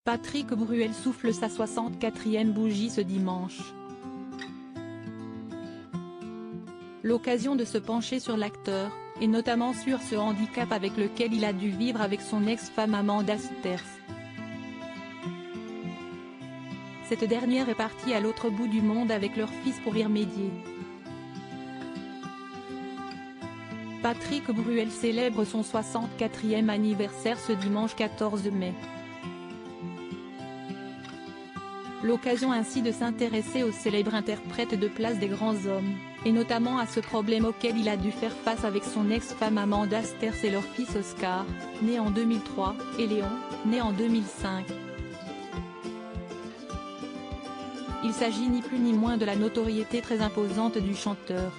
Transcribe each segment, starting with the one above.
Patrick Bruel souffle sa 64e bougie ce dimanche. L'occasion de se pencher sur l'acteur, et notamment sur ce handicap avec lequel il a dû vivre avec son ex-femme Amanda Sters. Cette dernière est partie à l'autre bout du monde avec leur fils pour y remédier. Patrick Bruel célèbre son 64e anniversaire ce dimanche 14 mai. L'occasion ainsi de s'intéresser au célèbre interprète de Place des grands hommes, et notamment à ce problème auquel il a dû faire face avec son ex-femme Amanda Sters et leur fils Oscar, né en 2003, et Léon, né en 2005. Il s'agit ni plus ni moins de la notoriété très imposante du chanteur.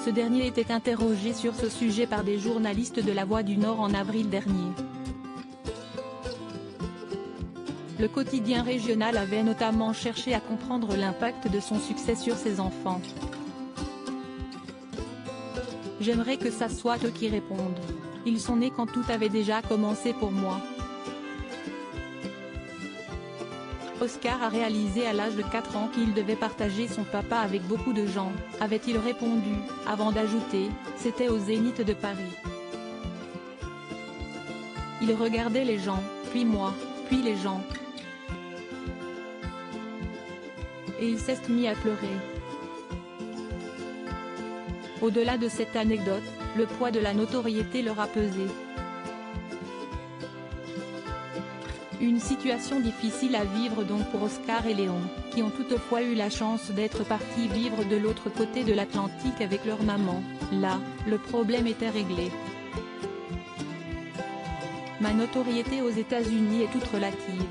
Ce dernier était interrogé sur ce sujet par des journalistes de La Voix du Nord en avril dernier. Le quotidien régional avait notamment cherché à comprendre l'impact de son succès sur ses enfants. J'aimerais que ça soit eux qui répondent. Ils sont nés quand tout avait déjà commencé pour moi. Oscar a réalisé à l'âge de 4 ans qu'il devait partager son papa avec beaucoup de gens, avait-il répondu, avant d'ajouter, c'était au Zénith de Paris. Il regardait les gens, puis moi, puis les gens. Et il s'est mis à pleurer. Au-delà de cette anecdote, le poids de la notoriété leur a pesé. Une situation difficile à vivre donc pour Oscar et Léon, qui ont toutefois eu la chance d'être partis vivre de l'autre côté de l'Atlantique avec leur maman. Là, le problème était réglé. Ma notoriété aux États-Unis est toute relative.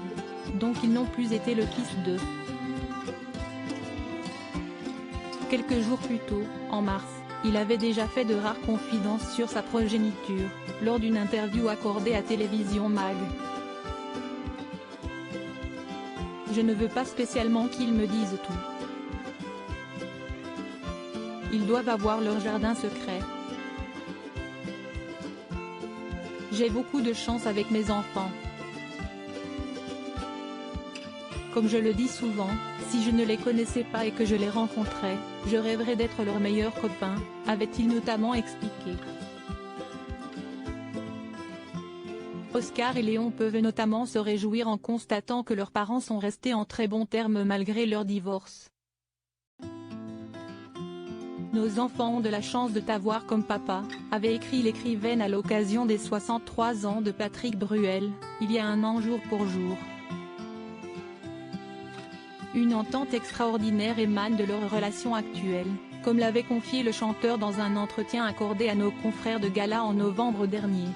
Donc ils n'ont plus été le fils d'eux. Quelques jours plus tôt, en mars, il avait déjà fait de rares confidences sur sa progéniture, lors d'une interview accordée à Télévision Mag. Je ne veux pas spécialement qu'ils me disent tout. Ils doivent avoir leur jardin secret. J'ai beaucoup de chance avec mes enfants. Comme je le dis souvent, si je ne les connaissais pas et que je les rencontrais, je rêverais d'être leur meilleur copain, avait-il notamment expliqué. Oscar et Léon peuvent notamment se réjouir en constatant que leurs parents sont restés en très bons termes malgré leur divorce. Nos enfants ont de la chance de t'avoir comme papa, avait écrit l'écrivaine à l'occasion des 63 ans de Patrick Bruel, il y a un an jour pour jour. Une entente extraordinaire émane de leur relation actuelle, comme l'avait confié le chanteur dans un entretien accordé à nos confrères de Gala en novembre dernier.